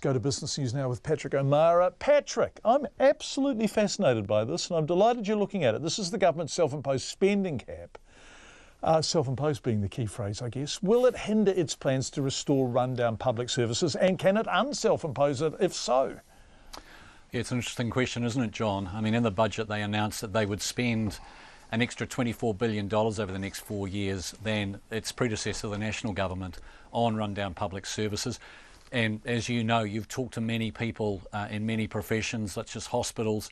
go to business news now with Patrick O'Meara. Patrick, I'm absolutely fascinated by this, and I'm delighted you're looking at it. This is the government's self-imposed spending cap. Self-imposed being the key phrase, I guess. Will it hinder its plans to restore rundown public services, and can it unself-impose it if so? Yeah, it's an interesting question, isn't it, John? I mean, in the budget they announced that they would spend an extra $24 billion over the next 4 years than its predecessor, the national government, on rundown public services. And as you know, you've talked to many people in many professions, such as hospitals.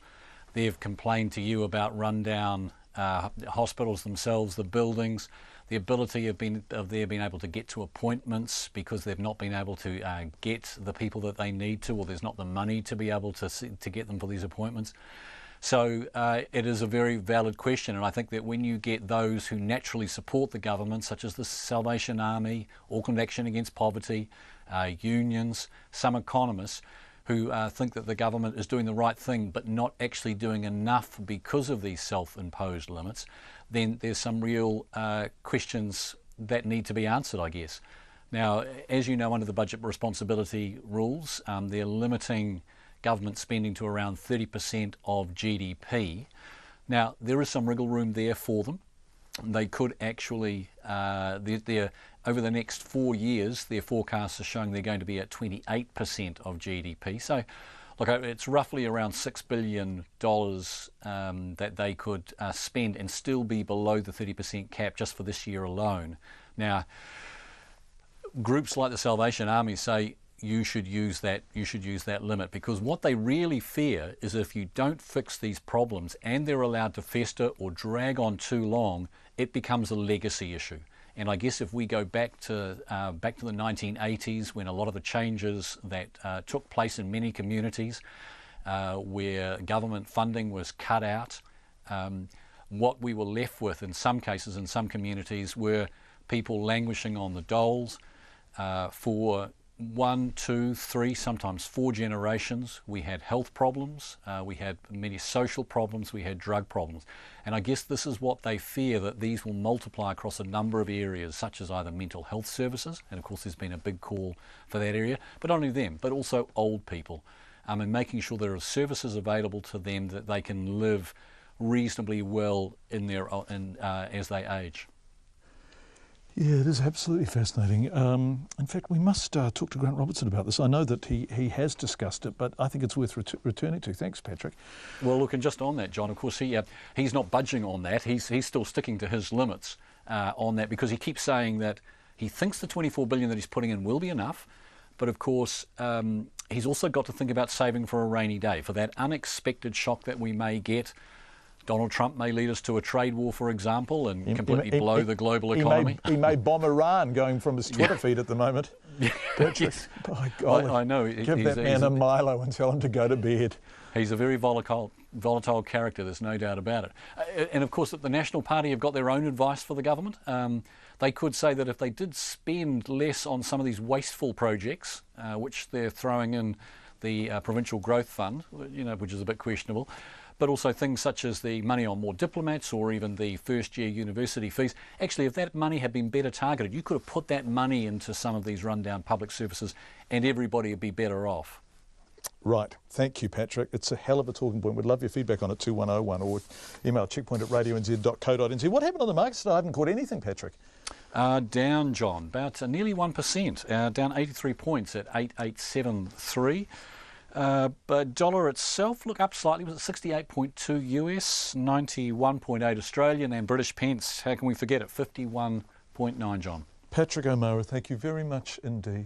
They've complained to you about rundown hospitals themselves, the buildings, the ability of their being able to get to appointments because they've not been able to get the people that they need to, or there's not the money to be able to get them for these appointments. So it is a very valid question, and I think that when you get those who naturally support the government, such as the Salvation Army, Auckland Action Against Poverty, unions, some economists, who think that the government is doing the right thing but not actually doing enough because of these self-imposed limits, then there's some real questions that need to be answered, I guess. Now, as you know, under the budget responsibility rules, they're limiting government spending to around 30% of GDP. Now, there is some wriggle room there for them. They could actually, over the next 4 years, their forecasts are showing they're going to be at 28% of GDP. So, look, it's roughly around $6 billion that they could spend and still be below the 30% cap just for this year alone. Now, groups like the Salvation Army say you should use that limit, because what they really fear is if you don't fix these problems and they're allowed to fester or drag on too long, it becomes a legacy issue. And I guess if we go back to the 1980s, when a lot of the changes that took place in many communities where government funding was cut out, what we were left with in some cases, in some communities, were people languishing on the doles for 1, 2, 3, sometimes 4 generations. We had health problems, we had many social problems, we had drug problems. And I guess this is what they fear, that these will multiply across a number of areas, such as either mental health services, and of course there's been a big call for that area, but not only them, but also old people, and making sure there are services available to them that they can live reasonably well in as they age. Yeah, it is absolutely fascinating. In fact, we must talk to Grant Robertson about this. I know that he has discussed it, but I think it's worth returning to. Thanks, Patrick. Well, look, and just on that, John, of course, he's not budging on that. He's still sticking to his limits on that, because he keeps saying that he thinks the $24 billion that he's putting in will be enough, but of course, he's also got to think about saving for a rainy day, for that unexpected shock that we may get. Donald Trump may lead us to a trade war, for example, and completely blow the global economy. He may bomb Iran, going from his Twitter feed at the moment. Patrick, yes. By golly, I know. Give that man a Milo and tell him to go to bed. He's a very volatile character, there's no doubt about it. And of course, the National Party have got their own advice for the government. They could say that if they did spend less on some of these wasteful projects, which they're throwing in the Provincial Growth Fund, which is a bit questionable, but also things such as the money on more diplomats or even the first-year university fees. Actually, if that money had been better targeted, you could have put that money into some of these rundown public services and everybody would be better off. Right. Thank you, Patrick. It's a hell of a talking point. We'd love your feedback on it, 2101, or email checkpoint@radionz.co.nz. What happened on the markets today? I haven't caught anything, Patrick. Down, John, about nearly 1%, down 83 points at 8873. But dollar itself, look, up slightly, was at 68.2 US, 91.8 Australian, and British pence, how can we forget it, 51.9, John. Patrick O'Meara, thank you very much indeed.